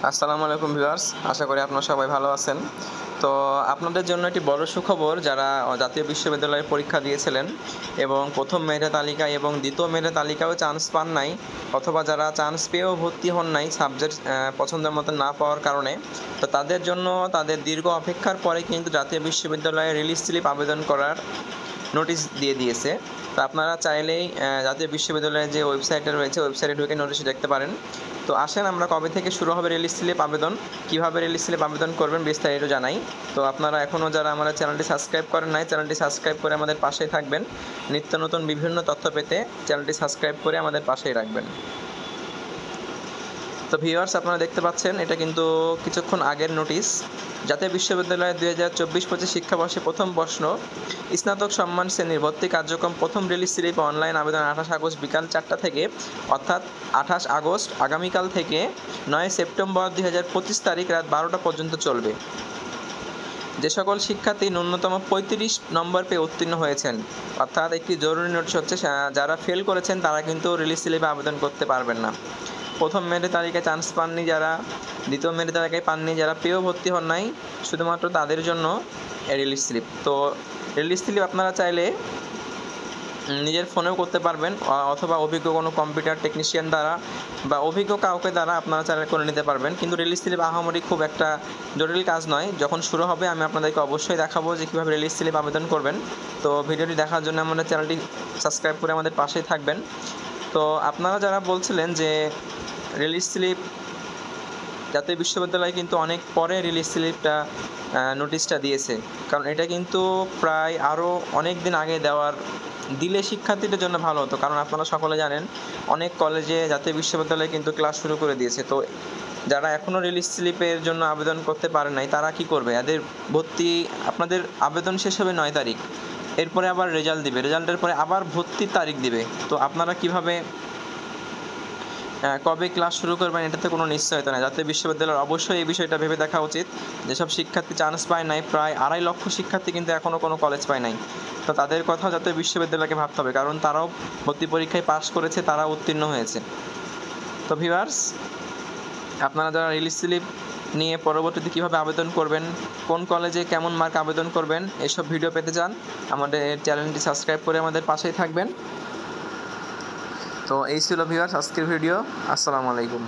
আসসালামু আলাইকুম ভিউয়ার্স, আশা করি আপনারা সবাই ভালো আছেন। তো আপনাদের জন্য একটি বড় সুখবর, যারা জাতীয় বিশ্ববিদ্যালয়ে পরীক্ষা দিয়েছিলেন এবং প্রথম মেধা তালিকায় এবং দ্বিতীয় মেধা তালিকায়ও চান্স পান নাই, অথবা যারা চান্স পেয়েও ভর্তি হন নাই সাবজেক্ট পছন্দের মতো না পাওয়ার কারণে, তো তাদের জন্য তাদের দীর্ঘ অপেক্ষার পরে কিন্তু জাতীয় বিশ্ববিদ্যালয়ে রিলিজ স্লিপ আবেদন করার নোটিশ দিয়ে দিয়েছে। তো আপনারা চাইলেই জাতীয় বিশ্ববিদ্যালয়ের যে ওয়েবসাইটটা রয়েছে, ওয়েবসাইটে ঢুকে নোটিশ দেখতে পারেন। তো আসেন আমরা কবে থেকে শুরু হবে রিলিজ স্লিপ আবেদন, কীভাবে রিলিজ স্লিপ আবেদন করবেন বিস্তারিত জানাই। তো আপনারা এখনও যারা আমাদের চ্যানেলটি সাবস্ক্রাইব করেন নাই, চ্যানেলটি সাবস্ক্রাইব করে আমাদের পাশেই থাকবেন। নিত্য নতুন বিভিন্ন তথ্য পেতে চ্যানেলটি সাবস্ক্রাইব করে আমাদের পাশেই রাখবেন। তো ভিউয়ার্স, আপনারা দেখতে পাচ্ছেন এটা কিন্তু কিছুক্ষণ আগের নোটিশ। জাতীয় বিশ্ববিদ্যালয়ে 2024-25 শিক্ষাবর্ষে প্রথম প্রশ্ন, স্নাতক সম্মান শ্রেণীর ভর্তি কার্যক্রম প্রথম রিলিজ স্লিপ অনলাইন আবেদন 28 আগস্ট বিকাল 4টা থেকে, অর্থাৎ 28 আগস্ট আগামীকাল থেকে 9 সেপ্টেম্বর 2025 তারিখ রাত 12টা পর্যন্ত চলবে। যে সকল শিক্ষার্থী ন্যূনতম 35 নম্বর পেয়ে উত্তীর্ণ হয়েছেন, অর্থাৎ একটি জরুরি নোটিশ হচ্ছে, যারা ফেল করেছেন তারা কিন্তু রিলিজ স্লিপে আবেদন করতে পারবেন না। প্রথম মেরিট তালিকায় চান্স পাননি যারা, দ্বিতীয় মেরিট তালিকায় পাননি যারা, পেয়েও ভর্তি হন নাই, শুধুমাত্র তাদের জন্য রিলিজ স্লিপ। তো রিলিজ স্লিপ আপনারা চাইলে নিজের ফোনেও করতে পারবেন, অথবা অভিজ্ঞ কোনো কম্পিউটার টেকনিশিয়ান দ্বারা বা অভিজ্ঞ কাউকে দ্বারা আপনারা চাইলে করে নিতে পারবেন। কিন্তু রিলিজ স্লিপ আহামরি খুব একটা জটিল কাজ নয়। যখন শুরু হবে আমি আপনাদেরকে অবশ্যই দেখাবো যে কীভাবে রিলিজ স্লিপ আবেদন করবেন। তো ভিডিওটি দেখার জন্য আমাদের চ্যানেলটি সাবস্ক্রাইব করে আমাদের পাশেই থাকবেন। তো আপনারা যারা বলছিলেন যে রিলিজ স্লিপ, জাতীয় বিশ্ববিদ্যালয় কিন্তু অনেক পরে রিলিজ স্লিপটা নোটিশটা দিয়েছে, কারণ এটা কিন্তু প্রায় আরও অনেক দিন আগে দিলে শিক্ষার্থীদের জন্য ভালো হতো। কারণ আপনারা সকলে জানেন অনেক কলেজে জাতীয় বিশ্ববিদ্যালয়ে কিন্তু ক্লাস শুরু করে দিয়েছে। তো যারা এখনও রিলিজ স্লিপের জন্য আবেদন করতে পারে নাই তারা কি করবে? এদের ভর্তি, আপনাদের আবেদন শেষ হবে 9 তারিখ, এরপরে আবার রেজাল্ট দিবে, রেজাল্টের পরে আবার ভর্তির তারিখ দিবে। তো আপনারা কিভাবে কবে ক্লাস শুরু করবেন এটাতে কোনো নিশ্চয়তা নেই। জাতীয় বিশ্ববিদ্যালয়ের অবশ্যই এই বিষয়টা ভেবে দেখা উচিত। যেসব শিক্ষার্থী চান্স পায় নাই, প্রায় 2.5 লক্ষ শিক্ষার্থী কিন্তু এখনও কোনো কলেজ পায় নাই। তো তাদের কথাও জাতীয় বিশ্ববিদ্যালয়কে ভাবতে হবে, কারণ তারাও ভর্তি পরীক্ষায় পাস করেছে, তারা উত্তীর্ণ হয়েছে। তো ভিউয়ার্স, আপনারা যারা রিলিজ স্লিপ নিয়ে পরবর্তীতে কীভাবে আবেদন করবেন, কোন কলেজে কেমন মার্ক আবেদন করবেন, এসব ভিডিও পেতে চান, আমাদের চ্যানেলটি সাবস্ক্রাইব করে আমাদের পাশেই থাকবেন। তো এই ছিল ভিউয়ার্স আজকের ভিডিও। আসসালামু আলাইকুম।